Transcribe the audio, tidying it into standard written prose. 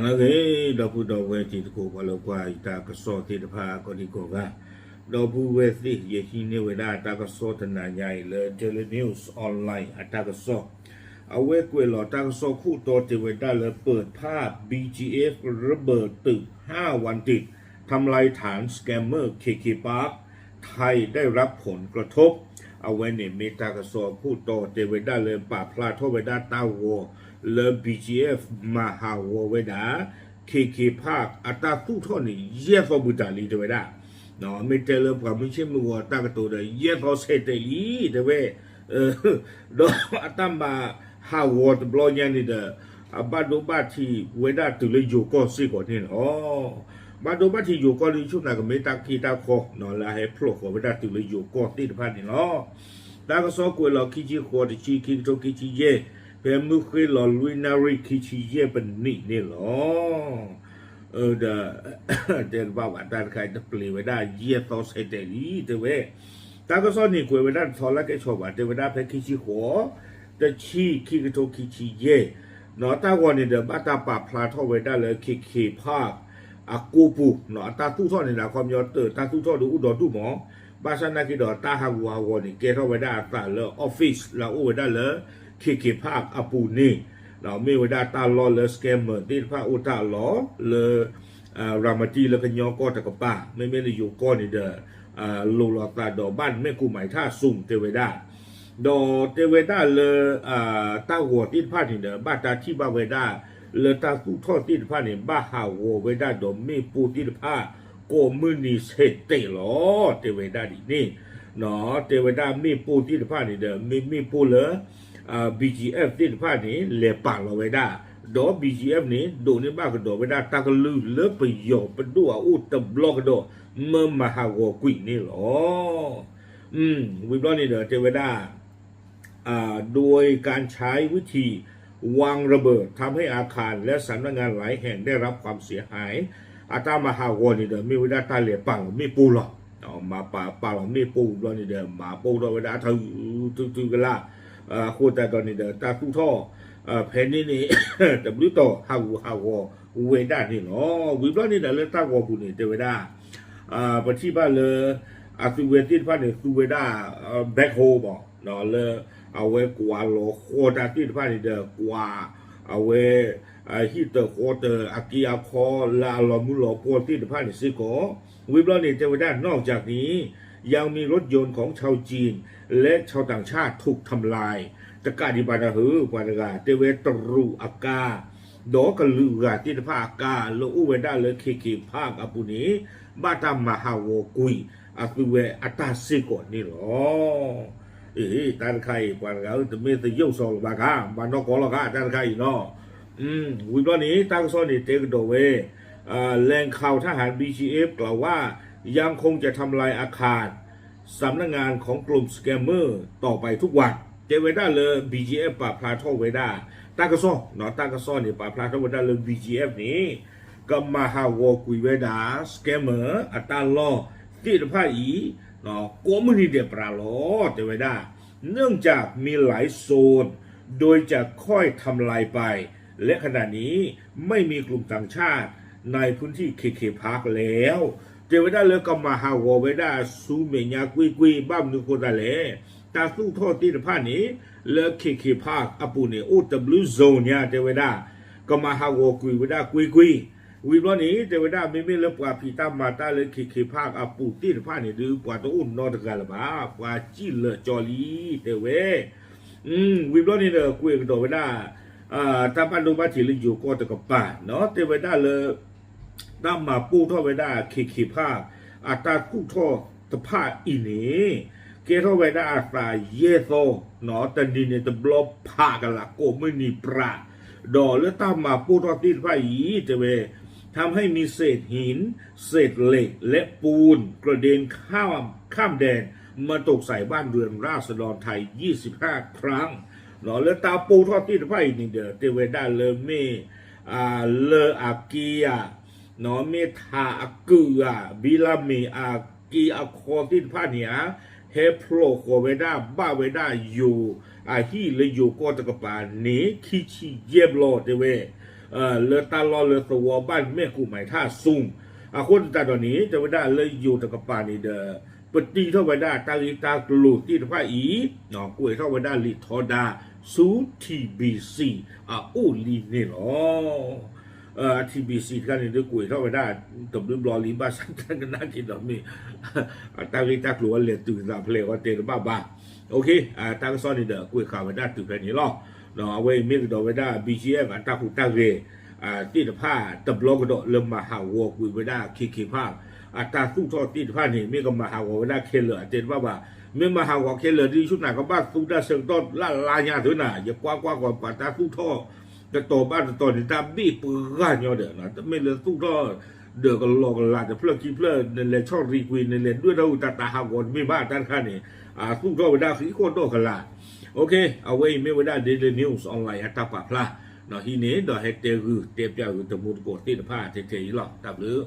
နာကေတော့ဘူးတော့ဝဲတီတကိုဘာလို့ကွာတာကစောတိတဖာကိုဒီကိုကတော့ဘူးဝဲသိရရှိနေဝဒါတာကစောတနာညာလေ Daily News Online အတာကစောအဝဲကွေလောတာကစောခုတော်တေဝဒါလေเปิดภาพ BGF ระเบิดตึก5 วันติดทำลายฐานสแกมเมอร์ KK Park ไทยได้รับผลกระทบเอาไว้ในเมตากระสอบผู้ต่อเตเวด้าเลยป่าพลาทเวด้าตาวัวเลย BGF มาหาวัวเวด้า KK ภาคอัตราตู้ท่อนี่เยี่ยฟบุตรลีเตเวด้าเนาะไม่เจริญกว่าไม่ใช่มัวตากระตัวเลยเยี่ยฟเสตลีเตเวดอกอัตมาหาวัวตบลอยันนี่เด้อบ้านดูบ้านที่เวด้าตุเลยอยู่ก็สิก่อนนี่อ๋อบาดบัที่อยู่ก็ดีชุดนั้นก็ไม่ตาคีตาคอเนาะแล้วให้พลกว่าไม่ได้ตื่นเลยอยู่ก็ติดพันนี่เนาะตาก็สอกวยเราคิจิขวดชีคิโตคิจิเย่เป็นมือคุยเราลุยนาริคิจิเย่เป็นนี่เนาะเดี๋ยวว่าตาใครจะเปลี่ยนไปได้เย่ต่อเสด็จลีเดี๋ยวตาก็สอนนี่คุยไปได้ทอละแกชอบว่าเดี๋ยวได้เพคิจิขวดแต่ชีคิโตคิจิเย่เนาะตาวันนี้เดี๋ยวบ้าตาป่าพลาทไว้ได้เลยคิภาคอากูปูเนาะตาตู้ท่อนี่นะความยอดตาตู้ท่อดูอุดรตู้หมอบาสนาคิดอตาฮาวัวนี่เกทไว้ได้ตาเลยออฟฟิศเราอุไว้ได้เลยเคภาคอาปูนี่เราไม่ไว้ได้ตาล้อเลยสแกมเมอร์ที่ภาคอุตาล้อเลยรามาจีเลยกันยอก็ตะกป้าไม่ได้อยู่ก้อนนี่เด้อโลลตาดอบ้านแม่กูหมายท่าสุ่มเทวดาดอเทวดาเลยตาหัวที่ภาคนี่เด้อบ้านตาที่บ้าไว้ได้เลตาตู้ท่อติดผ้าเนี่ยบ้าหาวัวไว้ได้ดมไม่ปูติดผ้าโกมือนี่เสร็จเตะหรอเทวดาดินี่เนาะเทวดาไม่ปูติดผ้านี่เด้อไม่ปูเลยBGF ติดผ้านี่เลี้ยปากเราไว้ได้ดอ BGF นี่โดนี่บ้าก็โดไว้ได้ตากลือเลือไปหยอกไปดูอุตบล็อกโดเมื่อมาหาวัวกุยนี่หรอวิบล้อนี่เด้อเทวดาโดยการใช้วิธีวางระเบิดทำให้อาคารและสำนักงานหลายแห่งได้รับความเสียหายอาตามหาวอนี่เดิมมีวิดาตาเหลี่ยปังมีปูหรอกมาป่าหรอกมีปูตอนนี้เดิมมาปูตอนวิดาถือกันละโคตรตอนนี้เดิมตาตู้ท่อแผ่นนี้แต่บลิโตหาวอเวด้านี่เนาะวิบล้อนี่เดิมเลือกตั้งวอบุนี่เทวดาปฏิบัติเลยสุเวติพันเนี่ยสุเวด้าแบ็คโฮบอกเนาะเลยเอาไว้กว่าโลโคตรที่พันนี่เด้อกว่าเอาไว้ฮิตเตอร์โคเตอร์อากิอาคอลาลอมุลอโปที่พันนี่สิโกวิบล้อนี่เทวดานอกจากนี้ยังมีรถยนต์ของชาวจีนและชาวต่างชาติถูกทำลายตะการดิบานาหือปานกาเตเวตรูอากาดอกลือกาที่ภาคอากาโลอุเวด้าเลยเคภาคอปุนีบาตามมหาวกุยอาตุเวอัตาสิโกนี่หรอตาใครปานกาจะไม่จะยุ่งสอบบ้างค่ะบ้านนอกก็ละค่ะตาใครเนาะวิบล้อนี้ตั้งโซนี่เตกโดเวแหล่งข่าวทหาร BGF กล่าวว่ายังคงจะทำลายอาคารสำนักงานของกลุ่มสแกมเมอร์ต่อไปทุกวันเจเวด้าเลย BGF ป่าพลาทเวด้าตากระซ้อเนาะตากระซ้อนี่ป่าพลาทเวด้าเลย BGF นี้ก็มาหาวกุยเวด้าสแกมเมอร์อัตาล้อที่ตะพาอีเนาะกัวมือนี่เดียปลาล้อเจเวด้าเนื่องจากมีหลายโซนโดยจะค่อยทำลายไปและขณะนี้ไม่มีกลุ่มต่างชาติในพื้นที่เคพาร์คแล้วเจเวด้าเลยก็มาหาวเวด้าซูเมียกุยบ้ามนึกคนละเลยตาสู้ทอดที่ตะพานี้เลยเคพาร์คอปูเนี่ยอุตบลูโซนเนี่ยเจเวด้าก็มาหาวกุยเวด้ากุยวิบล้อนี้เจเวด้าไม่เลิกกว่าพีตามาตาเลยเคภาคอปูที่ตะพานี่ดูกว่าตัวอุ่นนอตกันละบ้ากว่าจีเลจอลีเตเววิบล้อนี้เลยกุยกันตัวเวด้าตาปันดูบ้าที่เลยอยู่ก็ตะกับป่าเนาะเตเวด้าเลยตามมาปูท่อเวด้าเคภาคอัตราคู่ท่อตะพาอีนี่เกท่อเวด้าอัตราเยโซเนาะแต่ดีเนี่ยตะบล็อกพากันละโกไม่มีปราดอแล้วตามมาปูท่อที่ตะพาอีเตเวทำให้มีเศษหินเศษเหล็กและปูนกระเด็นข้ามแดนมาตกใส่บ้านเรือนราษฎรไทย25 ครั้งเนาะแล้วตาปูท่อที่ตะพาอีนี่เด้อเตเวด้าเลเมเลอากียเนาะเมทาอากือบิลามีอากีอาคอที่พาเนี่ยเฮโปรโคเวด้าบ้าเวด้าอยู่ฮีเลยอยู่ก็ตะกปานี้คิชิเยบโลเตเว เลอตาลอเลอสวอบ้านแม่กูหมายท่าซุ่งคนตาตอนนี้จะไม่ได้เลยอยู่ตะกปานี่เด้อปฏิเท่าไว้ได้ตาลีตากลูที่ตะพาอีเนาะกล้วยเท่าไว้ได้ลิทอดาซูทีบีซีอูลีนี่หรอทีบีซีกันนี่ด้วยกล้วยเท่าไว้ได้ตบด้วยบลอลีบ้าสังกันกันน่ากินหรอมีตาลีตากลัวเลยตื่นสามเพลว่าเตะบ้าโอเคตากซ้อนนี่เด้อกล้วยข่าวไว้ได้ตื่นแค่นี้หรอเนาะเอาไว้เมียกดอกไว้ได้บีจีเอ็มตาหูตาเรที่ตะพาตบล้อกระโดดเริ่มมาหาวกล้วยไว้ได้คีภาพตาสู้ทอที่ผ่านนี่มีก็มาหาว่าได้เคเลอร์เจนว่ามีมาหาว่าเคเลอร์ที่ชุดไหนก็บ้านสู้ได้เชิงต้นลาญาถือหน่าอย่ากว้ากว่าป่าตาสู้ทอจะโตบ้านจะโตนี่ตาบีปืนกันยอเด้อนะไม่เลยสู้ทอเดือก็ลอกลาจะเพลิดกินเพลิดในเลนช่องรีควีนในเลนด้วยเราตาหาวไม่บ้านด้านข้างนี่สู้ทอไปได้ขี้โคตรโตกันละโอเคเอาไว้ไม่ไว้ได้เดลินิวส์ออนไลน์ตาปะพลาเนาะทีนี้เดี๋ยวให้เตะคือเตะเจ้าคือตะมุดโกดที่ตะผ้าเตะๆหรอกตับหรือ